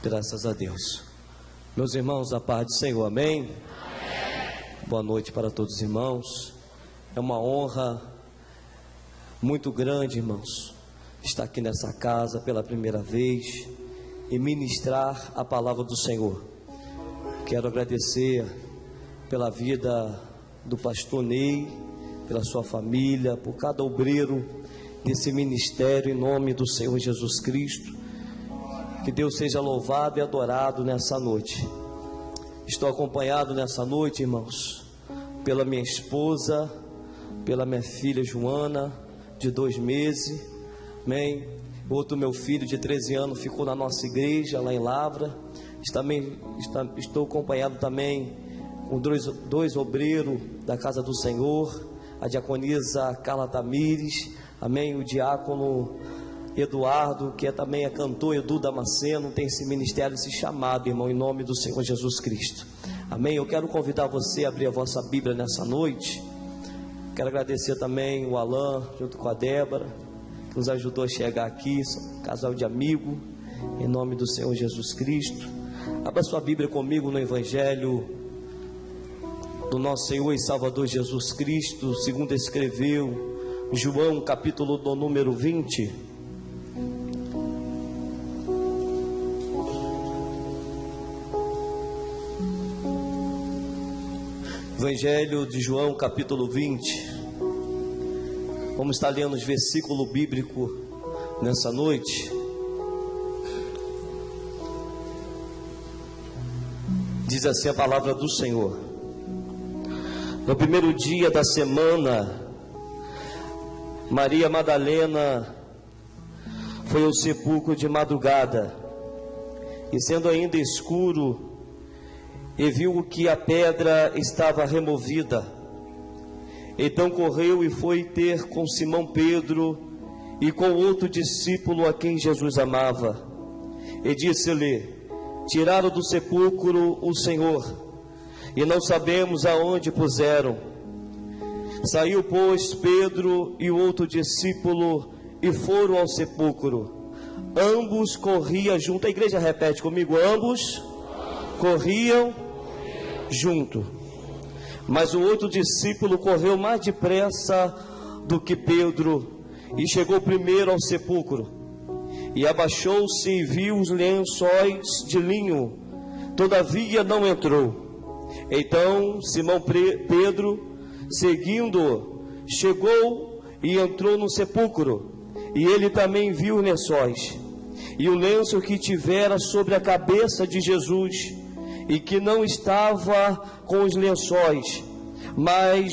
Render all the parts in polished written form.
Graças a Deus. Meus irmãos, a paz do Senhor, amém? Amém. Boa noite para todos os irmãos. É uma honra muito grande, irmãos, estar aqui nessa casa pela primeira vez e ministrar a palavra do Senhor. Quero agradecer pela vida do pastor Ney, pela sua família, por cada obreiro desse ministério, em nome do Senhor Jesus Cristo. Que Deus seja louvado e adorado nessa noite. Estou acompanhado nessa noite, irmãos, pela minha esposa, pela minha filha Joana, de 2 meses, amém? Outro meu filho de 13 anos ficou na nossa igreja, lá em Lavra. Estou acompanhado também com dois obreiros da casa do Senhor, a diaconisa Carla Tamires, amém? O diácono Eduardo, que também é cantor, Edu Damasceno, tem esse ministério, esse chamado, irmão, em nome do Senhor Jesus Cristo, amém? Eu quero convidar você a abrir a vossa Bíblia nessa noite. Quero agradecer também o Alain, junto com a Débora, que nos ajudou a chegar aqui, um casal de amigo, em nome do Senhor Jesus Cristo. Abra sua Bíblia comigo no Evangelho do nosso Senhor e Salvador Jesus Cristo, segundo escreveu João, capítulo do número 20. Evangelho de João, capítulo 20. Vamos estar lendo os versículos bíblicos nessa noite. Diz assim a palavra do Senhor: no primeiro dia da semana, Maria Madalena foi ao sepulcro de madrugada, e sendo ainda escuro, e viu que a pedra estava removida. Então correu e foi ter com Simão Pedro e com outro discípulo a quem Jesus amava, e disse-lhe: tiraram do sepulcro o Senhor, e não sabemos aonde puseram. Saiu, pois, Pedro e o outro discípulo e foram ao sepulcro. Ambos corriam junto. A igreja repete comigo: ambos corriam junto. Mas o outro discípulo correu mais depressa do que Pedro e chegou primeiro ao sepulcro, e abaixou-se e viu os lençóis de linho, todavia não entrou. Então Simão Pedro, seguindo, chegou e entrou no sepulcro, e ele também viu os lençóis e o lenço que tivera sobre a cabeça de Jesus, e que não estava com os lençóis, mas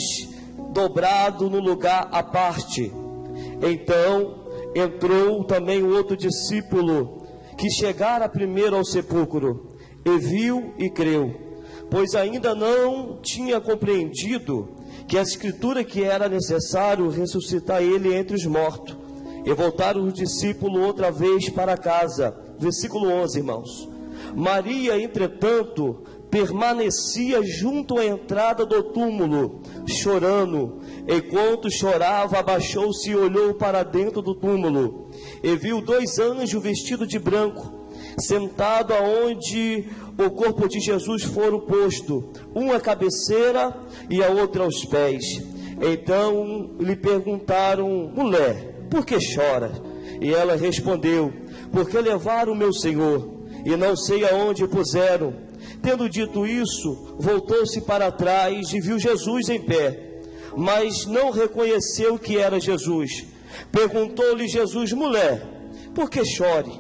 dobrado no lugar à parte. Então entrou também o outro discípulo, que chegara primeiro ao sepulcro, e viu e creu, pois ainda não tinha compreendido que a escritura que era necessário ressuscitar ele entre os mortos. E voltaram os discípulos outra vez para casa. Versículo 11, irmãos. Maria, entretanto, permanecia junto à entrada do túmulo, chorando. Enquanto chorava, abaixou-se e olhou para dentro do túmulo, e viu 2 anjos vestidos de branco, sentados aonde o corpo de Jesus fora posto, um à cabeceira e a outra aos pés. Então lhe perguntaram: mulher, por que chora? E ela respondeu: porque levaram o meu Senhor, e não sei aonde puseram. Tendo dito isso, voltou-se para trás e viu Jesus em pé, mas não reconheceu que era Jesus. Perguntou-lhe Jesus: mulher, por que chore?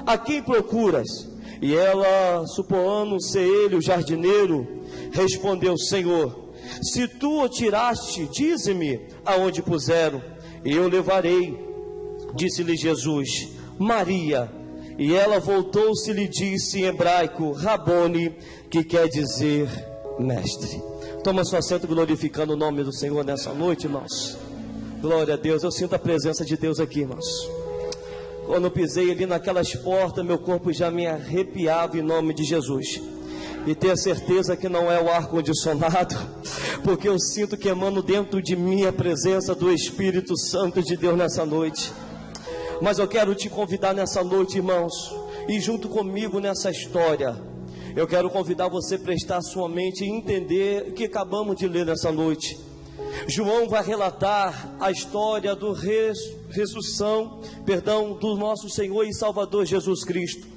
A quem procuras? E ela, supondo ser ele o jardineiro, respondeu: Senhor, se tu o tiraste, dize-me aonde puseram, e eu levarei. Disse-lhe Jesus: Maria. E ela voltou-se e lhe disse em hebraico: Rabone, que quer dizer mestre. Toma seu assento, glorificando o nome do Senhor nessa noite, irmãos. Glória a Deus. Eu sinto a presença de Deus aqui, irmãos. Quando eu pisei ali naquelas portas, meu corpo já me arrepiava em nome de Jesus. E tenha certeza que não é o ar-condicionado, porque eu sinto que emana dentro de mim a presença do Espírito Santo de Deus nessa noite. Mas eu quero te convidar nessa noite, irmãos, e junto comigo nessa história, eu quero convidar você a prestar sua mente e entender o que acabamos de ler nessa noite. João vai relatar a história do ressurreição do nosso Senhor e Salvador Jesus Cristo.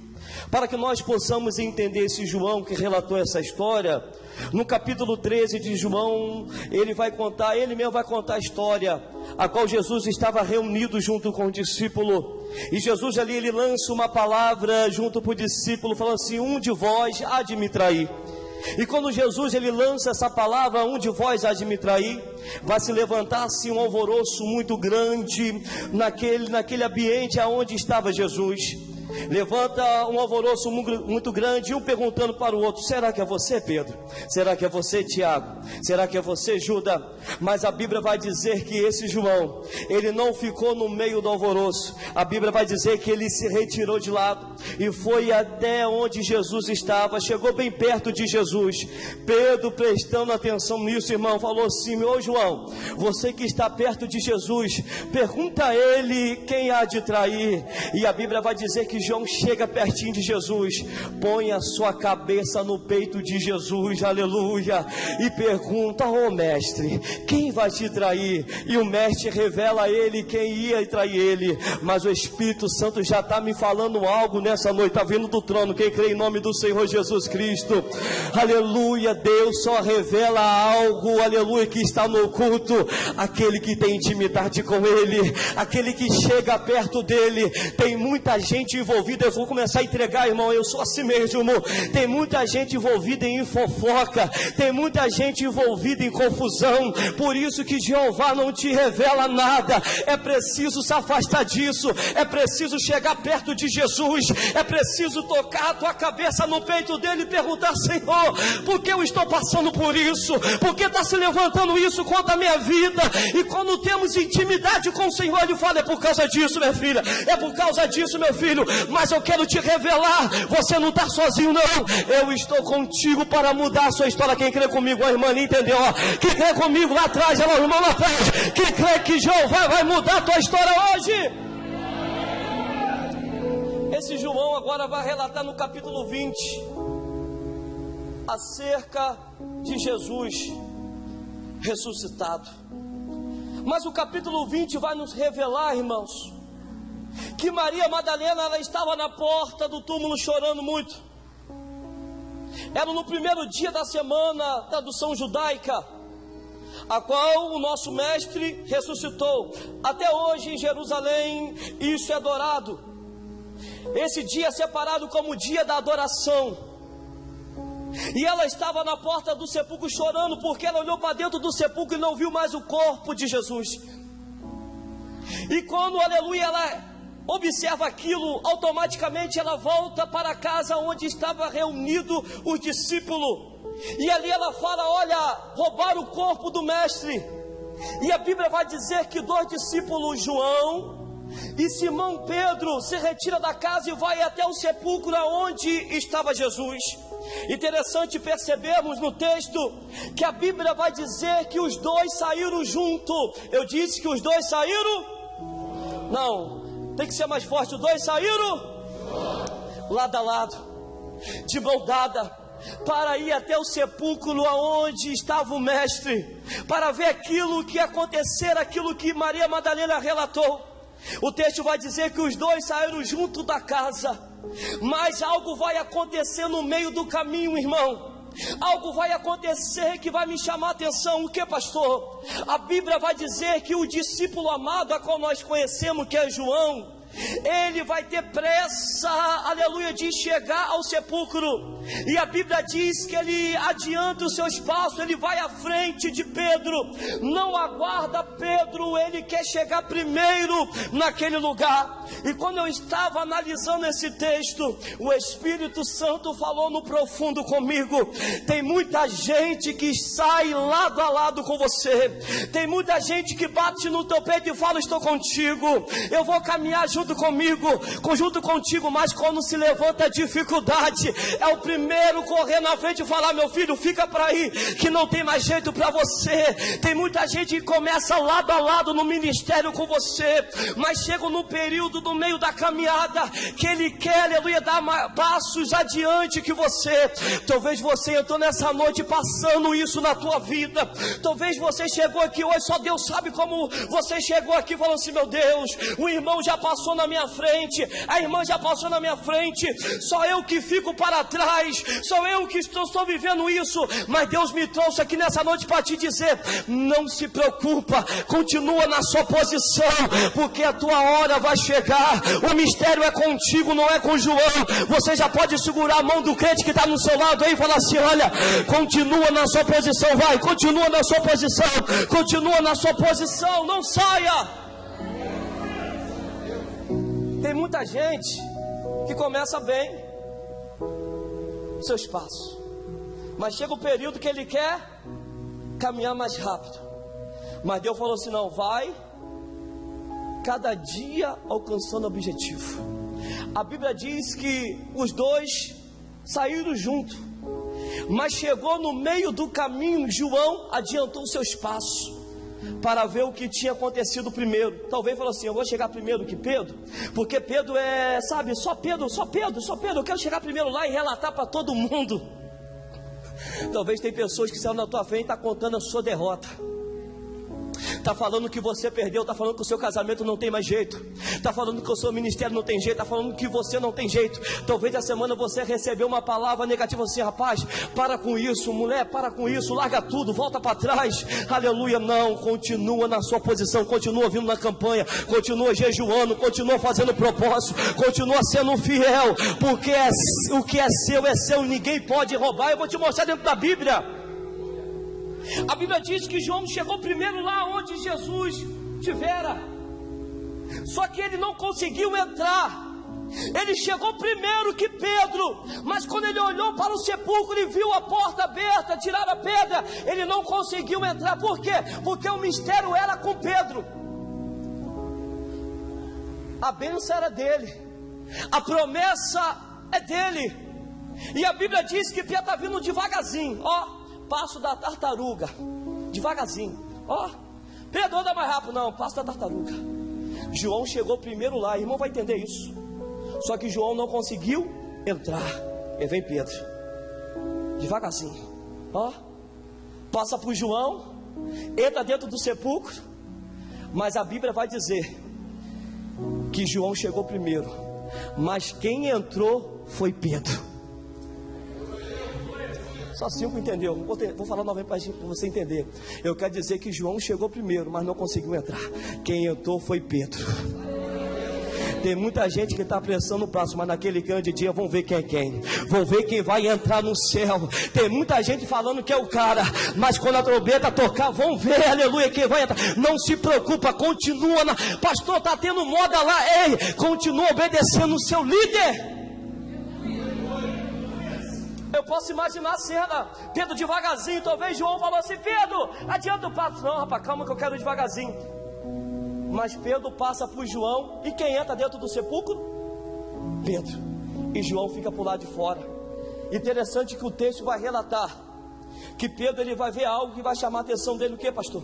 Para que nós possamos entender esse João que relatou essa história, no capítulo 13 de João, ele mesmo vai contar a história, a qual Jesus estava reunido junto com o discípulo, e Jesus ali, ele lança uma palavra junto para o discípulo, falando assim: um de vós há de me trair. E quando Jesus ele lança essa palavra, um de vós há de me trair, vai se levantar assim um alvoroço muito grande naquele ambiente aonde estava Jesus. Levanta um alvoroço muito grande, um perguntando para o outro: será que é você, Pedro? Será que é você, Tiago? Será que é você, Judas? Mas a Bíblia vai dizer que esse João, ele não ficou no meio do alvoroço. A Bíblia vai dizer que ele se retirou de lado e foi até onde Jesus estava, chegou bem perto de Jesus. Pedro, prestando atenção nisso, irmão, falou assim: ô João, você que está perto de Jesus, pergunta a ele quem há de trair. E a Bíblia vai dizer que João chega pertinho de Jesus, põe a sua cabeça no peito de Jesus, aleluia, e pergunta: ô mestre, quem vai te trair? E o mestre revela a ele quem ia trair ele. Mas o Espírito Santo já está me falando algo nessa noite, está vindo do trono. Quem crê em nome do Senhor Jesus Cristo, aleluia, Deus só revela algo, aleluia, que está no oculto, aquele que tem intimidade com ele, aquele que chega perto dele. Tem muita gente envolvida, eu vou começar a entregar, irmão, eu sou assim mesmo. Tem muita gente envolvida em fofoca, tem muita gente envolvida em confusão. Por isso que Jeová não te revela nada. É preciso se afastar disso, é preciso chegar perto de Jesus, é preciso tocar a tua cabeça no peito dele e perguntar: Senhor, por que eu estou passando por isso? Por que está se levantando isso contra a minha vida? E quando temos intimidade com o Senhor, ele fala: é por causa disso, minha filha, é por causa disso, meu filho. Mas eu quero te revelar, você não está sozinho não, eu estou contigo para mudar a sua história. Quem crê comigo, a irmã ali, entendeu? Quem crê comigo lá atrás, o irmão lá atrás, quem crê que Jeová vai mudar a tua história hoje? Esse João agora vai relatar no capítulo 20 acerca de Jesus ressuscitado. Mas o capítulo 20 vai nos revelar, irmãos, que Maria Madalena, ela estava na porta do túmulo chorando muito. Era no primeiro dia da semana, tradução judaica, a qual o nosso mestre ressuscitou. Até hoje em Jerusalém isso é adorado. Esse dia é separado como dia da adoração. E ela estava na porta do sepulcro chorando, porque ela olhou para dentro do sepulcro e não viu mais o corpo de Jesus. E quando, aleluia, ela observa aquilo, automaticamente ela volta para a casa onde estava reunido os discípulos. E ali ela fala: olha, roubaram o corpo do mestre. E a Bíblia vai dizer que 2 discípulos, João e Simão Pedro, se retira da casa e vai até o sepulcro onde estava Jesus. Interessante percebermos no texto que a Bíblia vai dizer que os 2 saíram junto. Eu disse que os 2 saíram? Não, tem que ser mais forte. Os 2 saíram lado a lado, de mão dada, para ir até o sepulcro aonde estava o mestre, para ver aquilo que ia acontecer, aquilo que Maria Madalena relatou. O texto vai dizer que os 2 saíram junto da casa, mas algo vai acontecer no meio do caminho, irmão. Algo vai acontecer que vai me chamar a atenção. O que, pastor? A Bíblia vai dizer que o discípulo amado, a qual nós conhecemos, que é João, ele vai ter pressa, aleluia, de chegar ao sepulcro. E a Bíblia diz que ele adianta os seus passos, ele vai à frente de Pedro, não aguarda Pedro, ele quer chegar primeiro naquele lugar. E quando eu estava analisando esse texto, o Espírito Santo falou no profundo comigo: tem muita gente que sai lado a lado com você, tem muita gente que bate no teu peito e fala: estou contigo, eu vou caminhar junto contigo, mas quando se levanta a dificuldade, é o primeiro correr na frente e falar: meu filho, fica para aí, que não tem mais jeito para você. Tem muita gente que começa lado a lado no ministério com você, mas chega no período do meio da caminhada, que ele quer, aleluia, dar passos adiante que você. Talvez você entrou nessa noite passando isso na tua vida. Talvez você chegou aqui hoje, só Deus sabe como você chegou aqui, falando assim: meu Deus, o irmão já passou na minha frente, a irmã já passou na minha frente, só eu que fico para trás, sou eu que estou vivendo isso. Mas Deus me trouxe aqui nessa noite para te dizer: não se preocupa, continua na sua posição, porque a tua hora vai chegar. O mistério é contigo, não é com João. Você já pode segurar a mão do crente que está no seu lado aí e falar assim: olha, continua na sua posição, vai, continua na sua posição, continua na sua posição, não saia. Tem muita gente que começa bem seus passos, mas chega o período que ele quer caminhar mais rápido. Mas Deus falou assim: não, vai cada dia alcançando o objetivo. A Bíblia diz que os dois saíram juntos, mas chegou no meio do caminho, João adiantou seus passos para ver o que tinha acontecido primeiro. Talvez falou assim: eu vou chegar primeiro que Pedro, porque Pedro é, sabe, só Pedro, eu quero chegar primeiro lá e relatar para todo mundo. Talvez tem pessoas que saíram na tua frente e estão contando a sua derrota, está falando que você perdeu, está falando que o seu casamento não tem mais jeito, está falando que o seu ministério não tem jeito, está falando que você não tem jeito. Talvez a semana você recebeu uma palavra negativa assim: rapaz, para com isso, mulher, para com isso, larga tudo, volta para trás. Aleluia. Não, continua na sua posição, continua vindo na campanha, continua jejuando, continua fazendo propósito, continua sendo fiel, porque o que é seu, ninguém pode roubar. Eu vou te mostrar dentro da Bíblia. A Bíblia diz que João chegou primeiro lá onde Jesus estivera, só que ele não conseguiu entrar. Ele chegou primeiro que Pedro, mas quando ele olhou para o sepulcro e viu a porta aberta, tiraram a pedra, ele não conseguiu entrar. Por quê? Porque o mistério era com Pedro. A bênção era dele, a promessa é dele. E a Bíblia diz que Pedro está vindo devagarzinho, ó, passo da tartaruga, devagarzinho, ó. Pedro, anda mais rápido. Não, passo da tartaruga. João chegou primeiro lá, irmão vai entender isso. Só que João não conseguiu entrar. E vem Pedro, devagarzinho, ó, passa por João, entra dentro do sepulcro. Mas a Bíblia vai dizer que João chegou primeiro, mas quem entrou foi Pedro. Só 5 entendeu? Vou falar novamente para você entender. Eu quero dizer que João chegou primeiro, mas não conseguiu entrar. Quem entrou foi Pedro. Tem muita gente que está apressando o passo, mas naquele grande dia vão ver quem é quem. Vão ver quem vai entrar no céu. Tem muita gente falando que é o cara, mas quando a trombeta tocar, vão ver, aleluia, quem vai entrar. Não se preocupa, continua na... Pastor, está tendo moda lá. Ei, continua obedecendo o seu líder. Eu posso imaginar a cena, Pedro devagarzinho. Talvez João falou assim: Pedro, adianta o passo. Não, rapaz, calma que eu quero devagarzinho. Mas Pedro passa por João, e quem entra dentro do sepulcro? Pedro. E João fica por lá de fora. Interessante que o texto vai relatar que Pedro, ele vai ver algo que vai chamar a atenção dele. O que, pastor?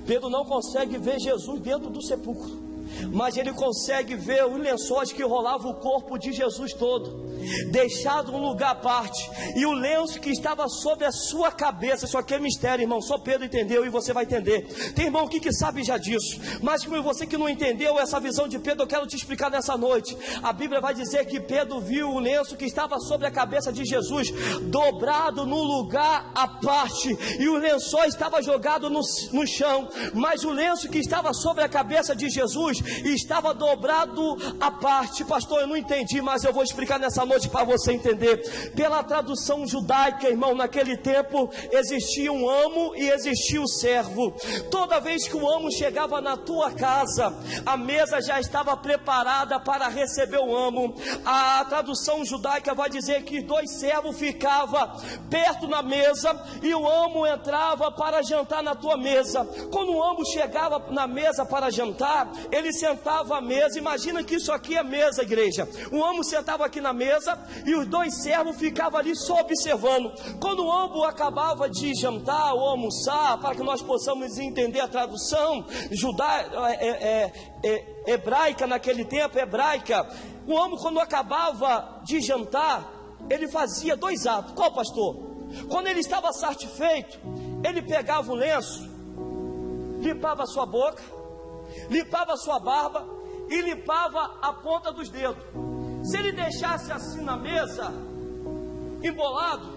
Pedro não consegue ver Jesus dentro do sepulcro, mas ele consegue ver os lençóis que rolavam o corpo de Jesus todo, deixado num lugar à parte, e o lenço que estava sobre a sua cabeça. Isso aqui é mistério, irmão, só Pedro entendeu e você vai entender. Tem irmão aqui que sabe já disso, mas como você que não entendeu essa visão de Pedro, eu quero te explicar nessa noite. A Bíblia vai dizer que Pedro viu o lenço que estava sobre a cabeça de Jesus dobrado num lugar à parte, e o lençol estava jogado no chão, mas o lenço que estava sobre a cabeça de Jesus estava dobrado à parte. Pastor, eu não entendi, mas eu vou explicar nessa noite para você entender. Pela tradução judaica, irmão, naquele tempo existia um amo e existia o servo. Toda vez que o amo chegava na tua casa, a mesa já estava preparada para receber o amo. A tradução judaica vai dizer que 2 servos ficavam perto na mesa e o amo entrava para jantar na tua mesa. Quando o amo chegava na mesa para jantar, ele sentava à mesa. Imagina que isso aqui é mesa, igreja. O amo sentava aqui na mesa e os dois servos ficavam ali só observando. Quando o amo acabava de jantar ou almoçar, para que nós possamos entender a tradução hebraica naquele tempo, hebraica, o amo, quando acabava de jantar, ele fazia dois atos. Qual, pastor? Quando ele estava satisfeito, ele pegava o lenço, limpava a sua boca, limpava a sua barba e limpava a ponta dos dedos. Se ele deixasse assim na mesa, embolado,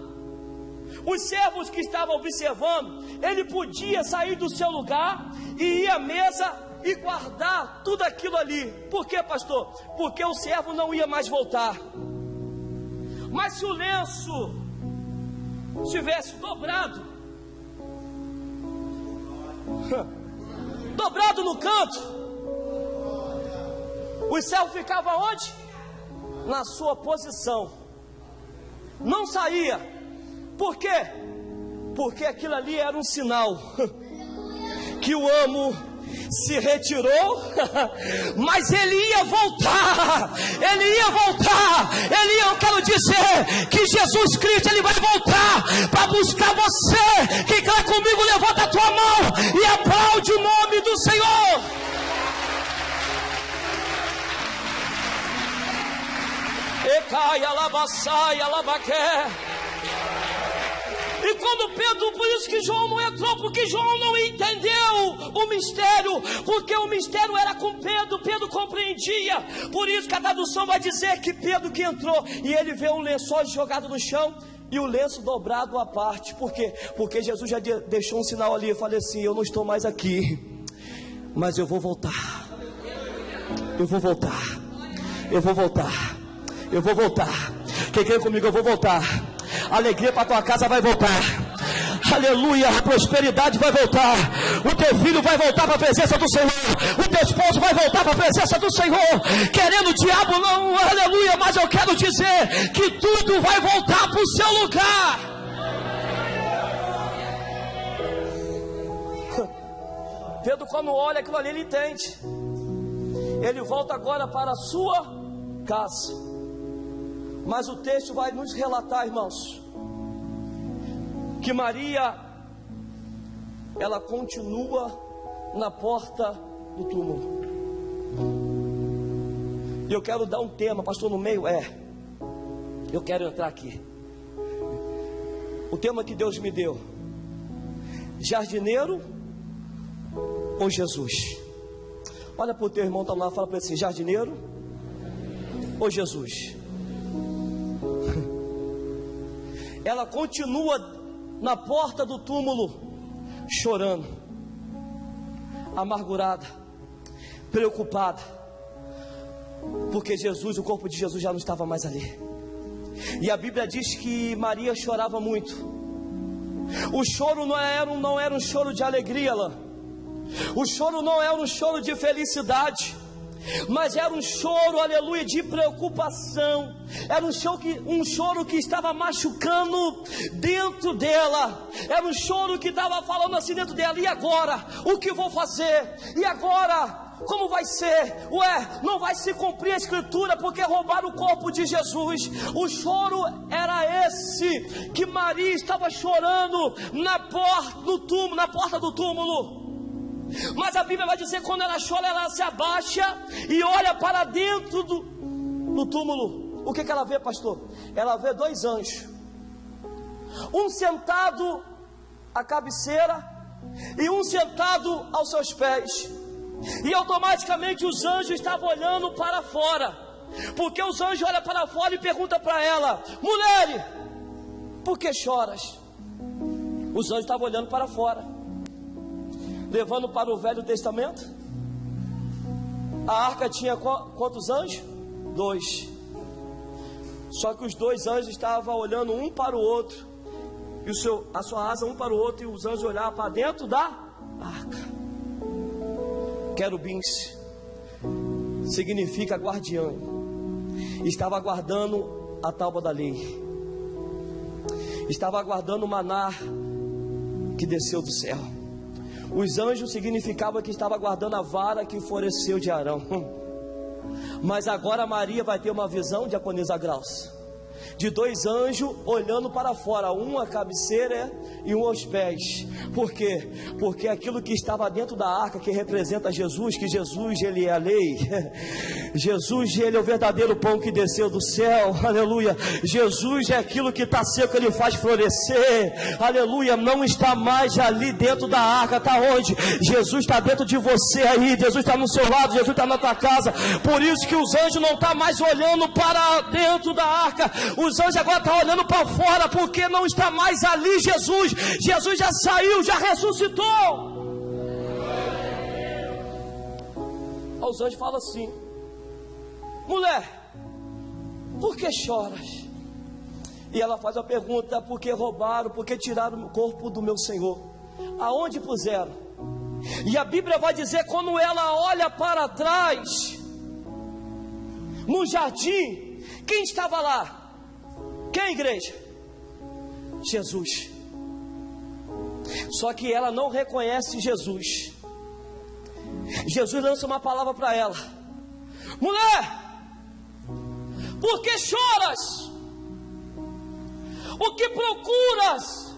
os servos que estavam observando, ele podia sair do seu lugar e ir à mesa e guardar tudo aquilo ali. Por quê, pastor? Porque o servo não ia mais voltar. Mas se o lenço estivesse dobrado no canto, o servo ficava onde? Na sua posição, não saía. Por quê? Porque aquilo ali era um sinal que o amo se retirou, mas ele ia voltar. Eu quero dizer que Jesus Cristo, ele vai voltar para buscar você. Quem crê comigo, levanta a tua mão e aplaude o nome do Senhor. E quando Pedro, por isso que João não entrou, porque João não entendeu o mistério, porque o mistério era com Pedro, Pedro compreendia. Por isso que a tradução vai dizer que Pedro que entrou, e ele vê um lençol jogado no chão e o lenço dobrado à parte. Por quê? Porque Jesus já deixou um sinal ali. Eu falei assim: eu não estou mais aqui, mas eu vou voltar. Eu vou voltar. Quem quer comigo? Eu vou voltar. A alegria para tua casa vai voltar. Aleluia, a prosperidade vai voltar. O teu filho vai voltar para a presença do Senhor. O teu esposo vai voltar para a presença do Senhor. Querendo o diabo não, aleluia. Mas eu quero dizer que tudo vai voltar para o seu lugar. Pedro, quando olha aquilo ali, ele entende. Ele volta agora para a sua casa. Mas o texto vai nos relatar, irmãos, que Maria, ela continua na porta do túmulo. E eu quero dar um tema, pastor, no meio, eu quero entrar aqui. O tema que Deus me deu: jardineiro ou Jesus? Olha para o teu irmão, está lá, fala para ele assim: jardineiro ou Jesus? Ela continua na porta do túmulo, chorando, amargurada, preocupada, porque Jesus, o corpo de Jesus já não estava mais ali. E a Bíblia diz que Maria chorava muito. O choro não era um choro de alegria, Alain. O choro não era um choro de felicidade, mas era um choro, aleluia, de preocupação. Era um choro que estava machucando dentro dela. Era um choro que estava falando assim dentro dela: e agora? O que vou fazer? E agora? Como vai ser? Não vai se cumprir a escritura, porque roubaram o corpo de Jesus. O choro era esse, que Maria estava chorando na porta do túmulo. Mas a Bíblia vai dizer que quando ela chora, ela se abaixa e olha para dentro do túmulo. O que ela vê, pastor? Ela vê dois anjos, um sentado à cabeceira e um sentado aos seus pés. E automaticamente os anjos estavam olhando para fora, porque os anjos olham para fora e perguntam para ela: mulher, por que choras? Os anjos estavam olhando para fora, levando para o Velho Testamento. A arca tinha quantos anjos? 2. Só que os dois anjos estavam olhando um para o outro, e a sua asa um para o outro, e os anjos olhavam para dentro da arca. Querubins significa guardião. Estava aguardando a tábua da lei, estava aguardando o maná que desceu do céu. Os anjos significava que estava guardando a vara que enfureceu de Arão. Mas agora Maria vai ter uma visão, diaconisa Graus, de dois anjos olhando para fora, um à cabeceira e um aos pés. Por quê? Porque aquilo que estava dentro da arca, que representa Jesus, que Jesus ele é a lei, Jesus ele é o verdadeiro pão que desceu do céu, aleluia. Jesus é aquilo que está seco, ele faz florescer, aleluia. Não está mais ali dentro da arca, está onde? Jesus está dentro de você aí, Jesus está no seu lado, Jesus está na tua casa. Por isso que os anjos não estão mais olhando para dentro da arca, os anjos agora estão olhando para fora, porque não está mais ali Jesus. Jesus já saiu, já ressuscitou. Os anjos falam assim: mulher, por que choras? E ela faz a pergunta: por que roubaram, por que tiraram o corpo do meu Senhor? Aonde puseram? E a Bíblia vai dizer, quando ela olha para trás, no jardim, quem estava lá? Quem, igreja? Jesus. Só que ela não reconhece Jesus. Jesus lança uma palavra para ela: mulher, por que choras? O que procuras?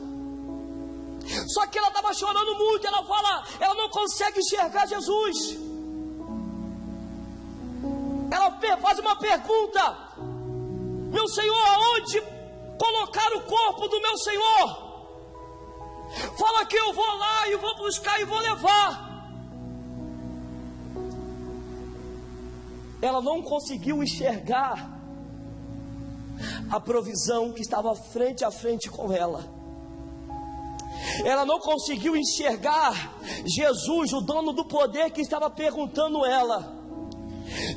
Só que ela estava chorando muito. Ela fala, ela não consegue enxergar Jesus. Ela faz uma pergunta: meu Senhor, aonde colocar o corpo do meu Senhor? Fala que eu vou lá e vou buscar e vou levar. Ela não conseguiu enxergar a provisão que estava frente a frente com ela. Ela não conseguiu enxergar Jesus, o dono do poder, que estava perguntando ela.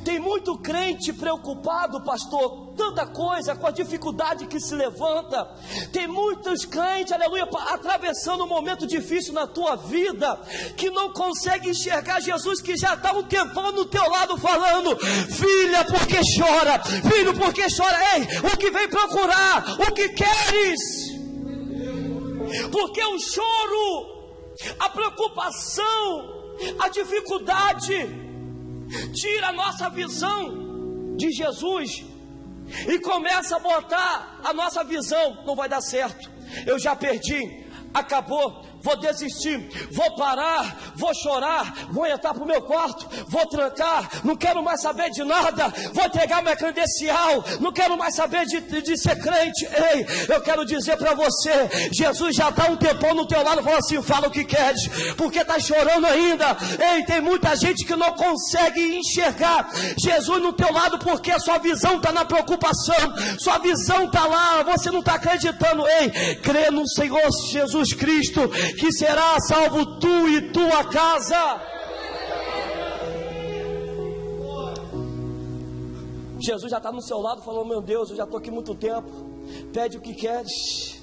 Tem muito crente preocupado, pastor, tanta coisa, com a dificuldade que se levanta. Tem muitos crentes, aleluia, atravessando um momento difícil na tua vida, que não consegue enxergar Jesus, que já está um tempão no teu lado falando: filha, por que chora? Filho, por que chora? Ei, o que vem procurar? O que queres? Porque o choro, a preocupação, a dificuldade tira a nossa visão de Jesus e começa a botar a nossa visão: não vai dar certo, eu já perdi, acabou, vou desistir, vou parar, vou chorar, vou entrar para o meu quarto, vou trancar, não quero mais saber de nada, vou entregar minha credencial, não quero mais saber de ser crente. Ei, eu quero dizer para você, Jesus já está um tempão no teu lado, fala assim: fala o que queres, porque está chorando ainda. Ei, tem muita gente que não consegue enxergar Jesus no teu lado, porque a sua visão está na preocupação, sua visão está lá, você não está acreditando. Ei, crê no Senhor Jesus Cristo, que será salvo tu e tua casa. Jesus já está no seu lado, falou: meu Deus, eu já estou aqui muito tempo, pede o que queres.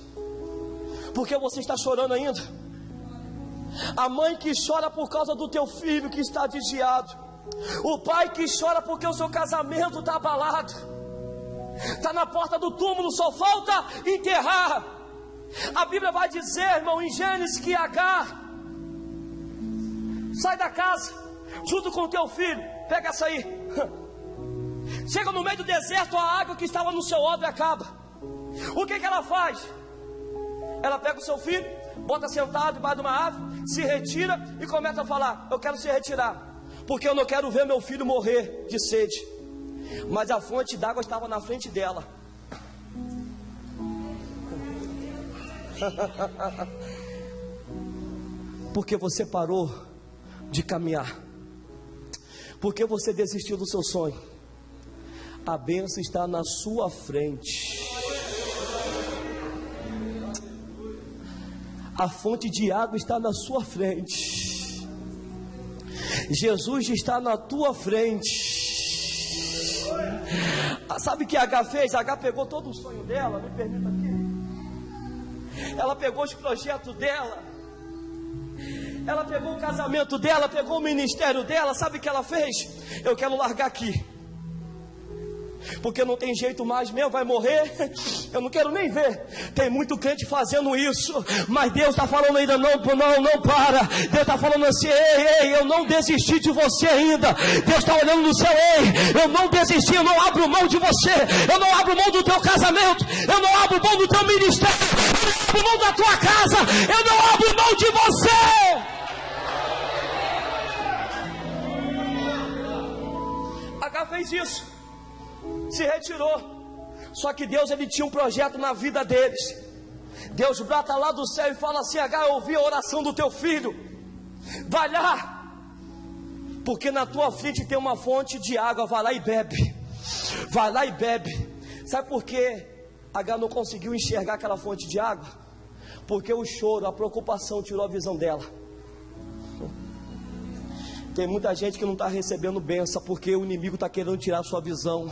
Por que você está chorando ainda? A mãe que chora por causa do teu filho que está desviado, o pai que chora porque o seu casamento está abalado, está na porta do túmulo, só falta enterrar. A Bíblia vai dizer, irmão, em Gênesis, que Agar sai da casa junto com o teu filho, pega essa aí, chega no meio do deserto, a água que estava no seu odre acaba. O que ela faz? Ela pega o seu filho, bota sentado debaixo de uma árvore, se retira e começa a falar: eu quero se retirar, porque eu não quero ver meu filho morrer de sede. Mas a fonte d'água estava na frente dela. Porque você parou de caminhar, porque você desistiu do seu sonho. A bênção está na sua frente. A fonte de água está na sua frente. Jesus está na tua frente. Sabe o que H fez? H pegou todo o sonho dela, me permita aqui. Ela pegou os projetos dela, ela pegou o casamento dela, pegou o ministério dela. Sabe o que ela fez? Eu quero largar aqui, porque não tem jeito mais mesmo, vai morrer, eu não quero nem ver. Tem muito crente fazendo isso, mas Deus está falando ainda, não para. Deus está falando assim, ei, eu não desisti de você ainda. Deus está olhando no céu, ei, eu não desisti, eu não abro mão de você, eu não abro mão do teu casamento, eu não abro mão do teu ministério, eu não abro mão da tua casa, eu não abro mão de você. H fez isso, se retirou. Só que Deus, ele tinha um projeto na vida deles. Deus brota lá do céu e fala assim: H, eu ouvi a oração do teu filho, vai lá, porque na tua frente tem uma fonte de água, vai lá e bebe. Vai lá e bebe. Sabe por que H não conseguiu enxergar aquela fonte de água? Porque o choro, a preocupação tirou a visão dela. Tem muita gente que não está recebendo bênção porque o inimigo está querendo tirar a sua visão.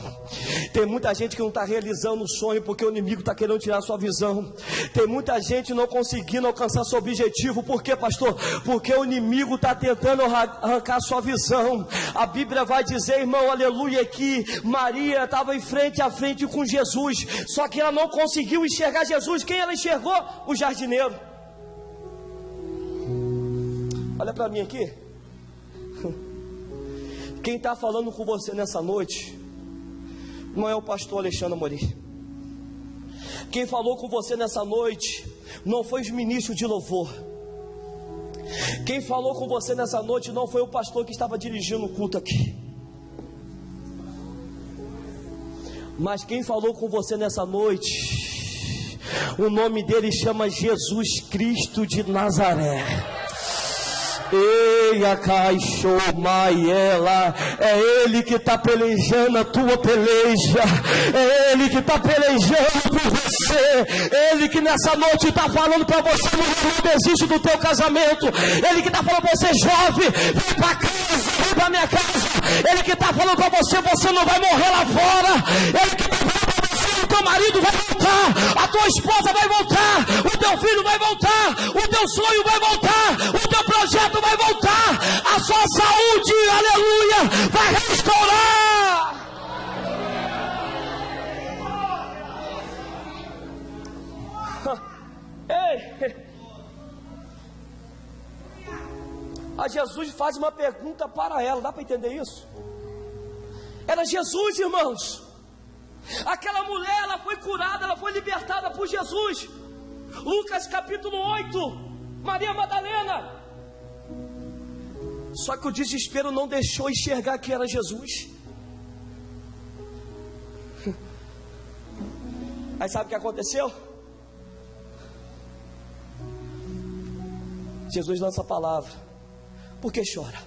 Tem muita gente que não está realizando o sonho porque o inimigo está querendo tirar a sua visão. Tem muita gente não conseguindo alcançar seu objetivo. Por quê, pastor? Porque o inimigo está tentando arrancar a sua visão. A Bíblia vai dizer, irmão, aleluia, que Maria estava em frente a frente com Jesus, só que ela não conseguiu enxergar Jesus. Quem ela enxergou? O jardineiro. Olha para mim aqui. Quem está falando com você nessa noite não é o pastor Alexandre Amorim. Quem falou com você nessa noite não foi os ministros de louvor. Quem falou com você nessa noite não foi o pastor que estava dirigindo o culto aqui. Mas quem falou com você nessa noite, o nome dele chama Jesus Cristo de Nazaré. Ei, a caixou Maiela, é Ele que está pelejando a tua peleja, é Ele que está pelejando por você, Ele que nessa noite está falando para você, não desiste do teu casamento, Ele que está falando para você, jovem, vem para casa, vem para minha casa, Ele que está falando para você, você não vai morrer lá fora, Ele que está falando para você, o teu marido vai voltar, a tua esposa vai voltar, o teu filho vai voltar, o teu sonho vai voltar, o teu projeto vai voltar, a sua saúde, aleluia, vai restaurar. Ei, a Jesus faz uma pergunta para ela, dá para entender isso? Era Jesus, irmãos. Aquela mulher, ela foi curada, ela foi libertada por Jesus. Lucas capítulo 8, Maria Madalena. Só que o desespero não deixou enxergar que era Jesus. Aí sabe o que aconteceu? Jesus lança a palavra: por que chora?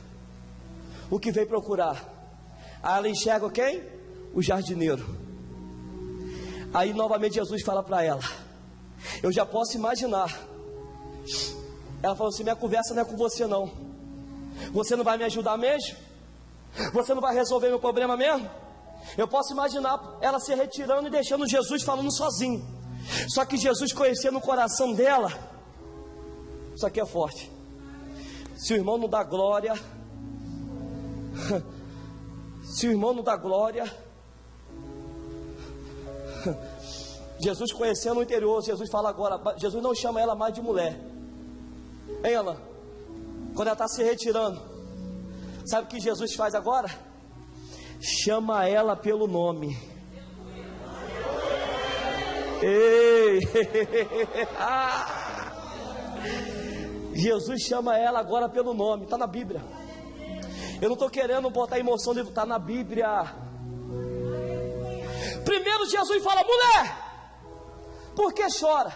O que veio procurar? Aí ela enxerga quem? O jardineiro. Aí novamente Jesus fala para ela, eu já posso imaginar. Ela falou assim: minha conversa não é com você não. Você não vai me ajudar mesmo? Você não vai resolver meu problema mesmo? Eu posso imaginar ela se retirando e deixando Jesus falando sozinho. Só que Jesus conhecia no coração dela. Isso aqui é forte. Se o irmão não dá glória, se o irmão não dá glória, Jesus conhecendo o interior, Jesus fala agora, Jesus não chama ela mais de mulher. Hein, Alan? Quando ela está se retirando, sabe o que Jesus faz agora? Chama ela pelo nome. Ei! Jesus chama ela agora pelo nome, está na Bíblia. Eu não estou querendo botar emoção, está na Bíblia. Primeiro Jesus fala: mulher, por que chora?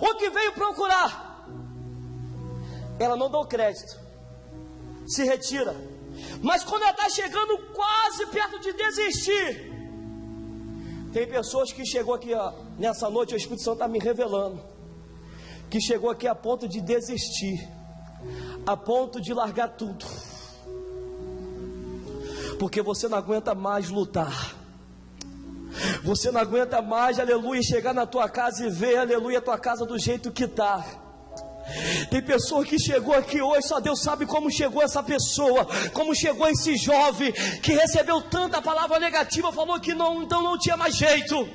O que veio procurar? Ela não dá o crédito, se retira. Mas quando ela está chegando quase perto de desistir, tem pessoas que chegou aqui nessa noite, o Espírito Santo está me revelando, que chegou aqui a ponto de desistir, a ponto de largar tudo, porque você não aguenta mais lutar. Você não aguenta mais, aleluia, chegar na tua casa e ver, aleluia, a tua casa do jeito que está. Tem pessoa que chegou aqui hoje, só Deus sabe como chegou essa pessoa, como chegou esse jovem, que recebeu tanta palavra negativa, falou que não, então não tinha mais jeito.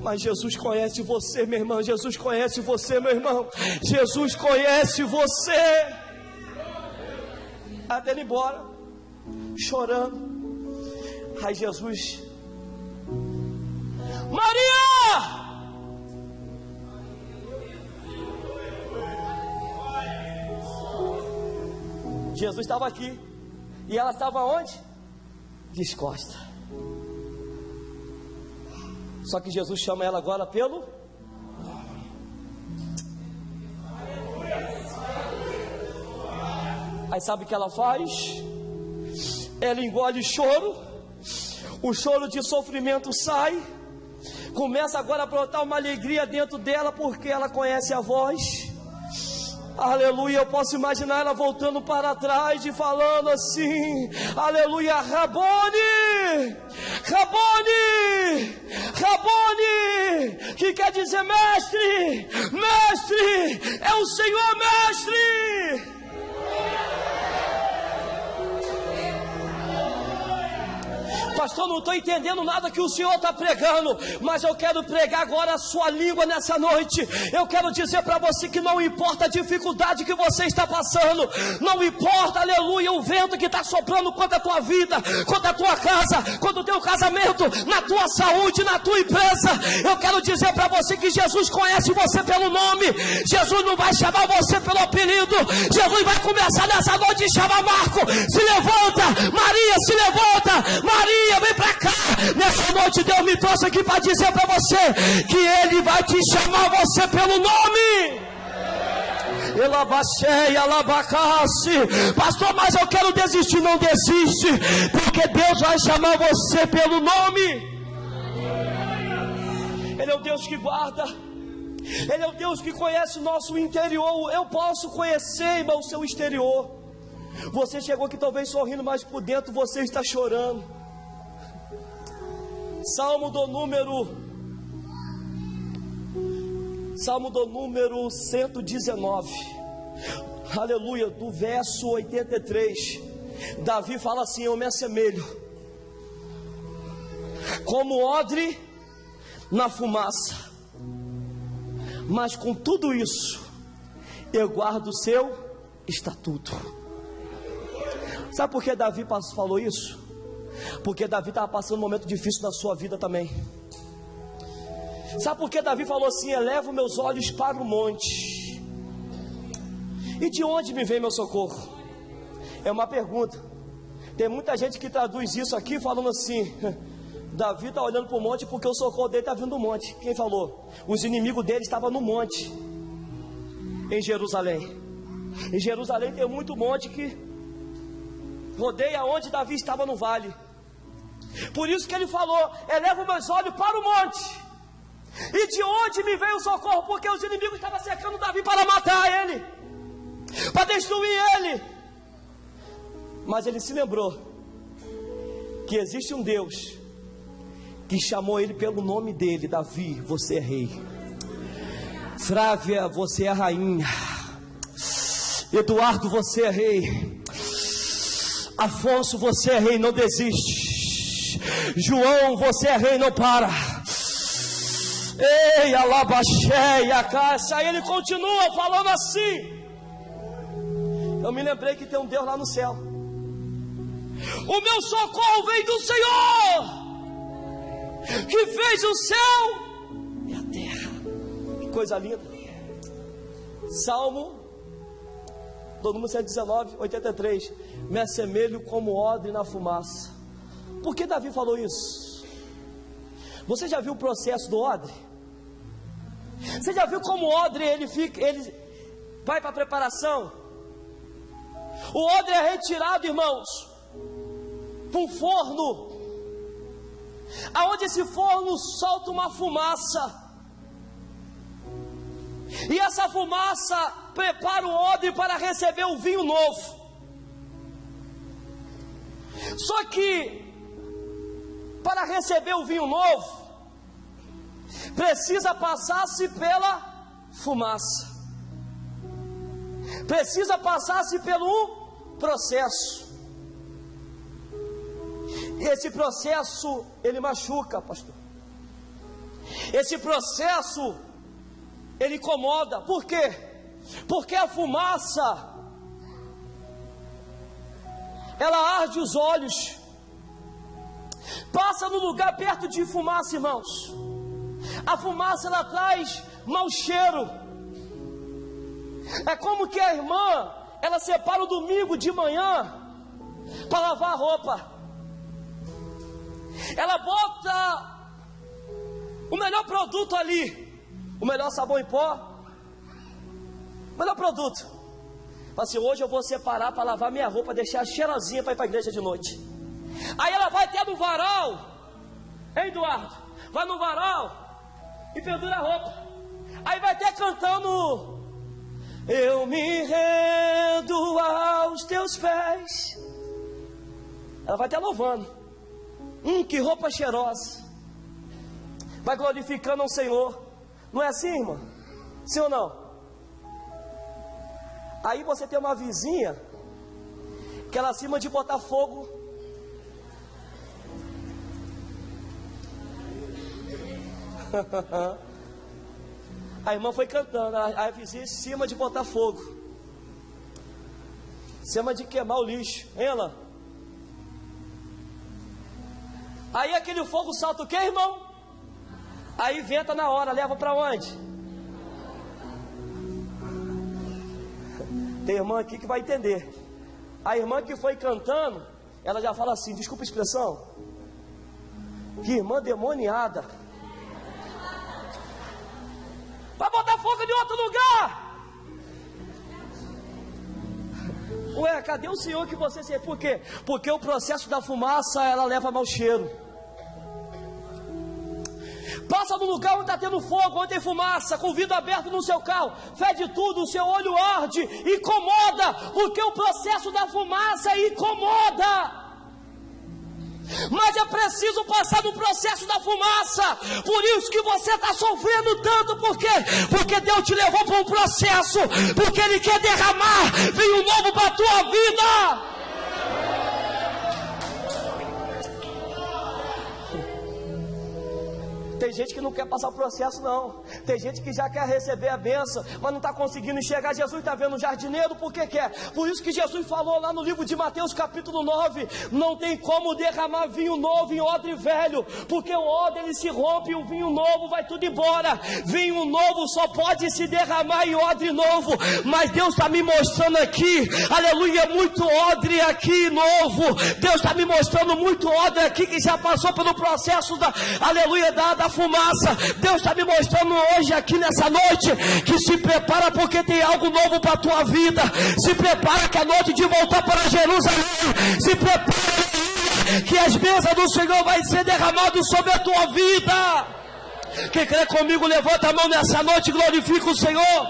Mas Jesus conhece você, minha irmã. Jesus conhece você, meu irmão. Jesus conhece você. Até ele ir embora, chorando. Aí Jesus: Maria! Jesus estava aqui. E ela estava onde? Descosta. Só que Jesus chama ela agora pelo... Aí sabe o que ela faz? Ela engole choro. O choro de sofrimento sai. Começa agora a brotar uma alegria dentro dela, porque ela conhece a voz. Aleluia, eu posso imaginar ela voltando para trás e falando assim: aleluia, Rabone, Rabone, Rabone, que quer dizer mestre, mestre, é o Senhor mestre. Pastor, não estou entendendo nada que o Senhor está pregando, mas eu quero pregar agora a sua língua nessa noite. Eu quero dizer para você que não importa a dificuldade que você está passando, não importa, aleluia, o vento que está soprando contra a tua vida, contra a tua casa, contra o teu casamento, na tua saúde, na tua empresa. Eu quero dizer para você que Jesus conhece você pelo nome. Jesus não vai chamar você pelo apelido. Jesus vai começar nessa noite a chamar Marco: se levanta, Maria, se levanta, Maria, vem pra cá. Nessa noite Deus me trouxe aqui para dizer para você que Ele vai te chamar você pelo nome. Pastor, mas eu quero desistir. Não desiste, porque Deus vai chamar você pelo nome. Ele é o Deus que guarda. Ele é o Deus que conhece o nosso interior. Eu posso conhecer, irmão, o seu exterior. Você chegou aqui talvez sorrindo, mas por dentro você está chorando. Salmo do número 119, aleluia, do verso 83, Davi fala assim: eu me assemelho como odre na fumaça, mas com tudo isso eu guardo o seu estatuto. Sabe por que Davi falou isso? Porque Davi estava passando um momento difícil na sua vida também. Sabe por que Davi falou assim: elevo meus olhos para o monte, e de onde me vem meu socorro? É uma pergunta. Tem muita gente que traduz isso aqui falando assim: Davi está olhando para o monte porque o socorro dele está vindo do monte. Quem falou? Os inimigos dele estavam no monte, em Jerusalém. Em Jerusalém tem muito monte que rodeia onde Davi estava no vale. Por isso que ele falou: elevo meus olhos para o monte, e de onde me veio o socorro? Porque os inimigos estavam cercando Davi para matar ele, para destruir ele. Mas ele se lembrou que existe um Deus que chamou ele pelo nome dele: Davi, você é rei. Flávia, você é rainha. Eduardo, você é rei. Afonso, você é rei, não desiste. João, você é rei, não para. Ei, alabaxéia, caixa. Aí ele continua falando assim. Eu me lembrei que tem um Deus lá no céu. O meu socorro vem do Senhor, que fez o céu e a terra. Que coisa linda. Salmo do número 119, 83. Me assemelho como odre na fumaça. Por que Davi falou isso? Você já viu o processo do odre? Você já viu como o odre ele vai para a preparação? O odre é retirado, irmãos, para um forno, aonde esse forno solta uma fumaça, e essa fumaça prepara o odre para receber o vinho novo. Só que para receber o vinho novo precisa passar-se pela fumaça. Precisa passar-se pelo um processo. Esse processo, ele machuca, pastor. Esse processo, ele incomoda. Por quê? Porque a fumaça, ela arde os olhos. Passa no lugar perto de fumaça, irmãos. A fumaça, ela traz mau cheiro. É como que a irmã, ela separa o domingo de manhã para lavar a roupa. Ela bota o melhor produto ali, o melhor sabão em pó, o melhor produto. Fala assim: hoje eu vou separar para lavar minha roupa, deixar cheirosinha para ir para a igreja de noite. Aí ela vai até no varal, hein, Eduardo? Vai no varal e pendura a roupa. Aí vai até cantando: eu me rendo aos teus pés. Ela vai até louvando. Que roupa cheirosa. Vai glorificando ao Senhor. Não é assim, irmã? Sim ou não? Aí você tem uma vizinha que ela acima de botar fogo. A irmã foi cantando, a vizinha em cima de botar fogo, em cima de queimar o lixo, hein, ela? Aí aquele fogo salta o quê, irmão? Aí venta na hora, leva para onde? Tem irmã aqui que vai entender. A irmã que foi cantando, ela já fala assim, desculpa a expressão, que irmã demoniada. Vai botar fogo em outro lugar. Ué, cadê o Senhor que você se... Por quê? Porque o processo da fumaça, ela leva mau cheiro. Passa no lugar onde está tendo fogo, onde tem fumaça, com o vidro aberto no seu carro, fede tudo, o seu olho arde, incomoda, porque o processo da fumaça incomoda. Mas é preciso passar no processo da fumaça. Por isso que você está sofrendo tanto. Por quê? Porque Deus te levou para um processo, porque Ele quer derramar vinho novo para a tua vida. Tem gente que não quer passar o processo, não. Tem gente que já quer receber a bênção, mas não está conseguindo enxergar. Jesus está vendo o jardineiro porque quer. Por isso que Jesus falou lá no livro de Mateus capítulo 9: não tem como derramar vinho novo em odre velho, porque o odre ele se rompe e o vinho novo vai tudo embora. Vinho novo só pode se derramar em odre novo. Mas Deus está me mostrando aqui, aleluia, muito odre aqui novo. Deus está me mostrando muito odre aqui que já passou pelo processo da, aleluia, da fumaça. Deus está me mostrando hoje aqui nessa noite que se prepara, porque tem algo novo para a tua vida. Se prepara que a noite de voltar para Jerusalém, se prepara que as bênçãos do Senhor vai ser derramado sobre a tua vida. Quem crê comigo, levanta a mão nessa noite e glorifica o Senhor.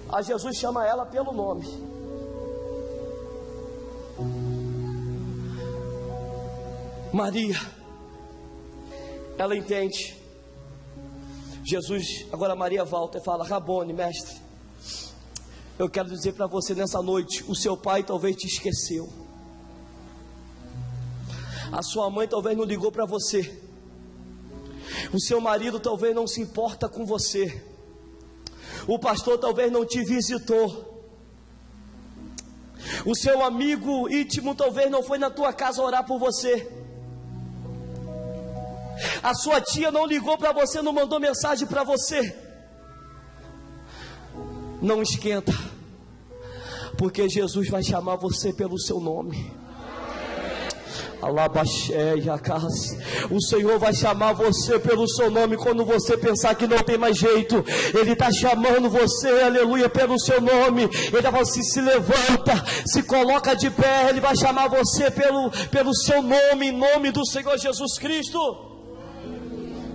A Jesus chama ela pelo nome. Maria, ela entende. Jesus, agora Maria volta e fala: Rabone, mestre, eu quero dizer para você nessa noite, o seu pai talvez te esqueceu, a sua mãe talvez não ligou para você, o seu marido talvez não se importa com você, o pastor talvez não te visitou, o seu amigo íntimo talvez não foi na tua casa orar por você, a sua tia não ligou para você, não mandou mensagem para você. Não esquenta, porque Jesus vai chamar você pelo seu nome. O Senhor vai chamar você pelo seu nome. Quando você pensar que não tem mais jeito, Ele está chamando você, aleluia, pelo seu nome. Ele vai falar assim: se levanta, se coloca de pé. Ele vai chamar você pelo seu nome, em nome do Senhor Jesus Cristo.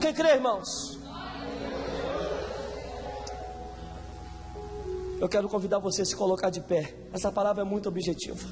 Quem crê, irmãos? Eu quero convidar você a se colocar de pé. Essa palavra é muito objetiva.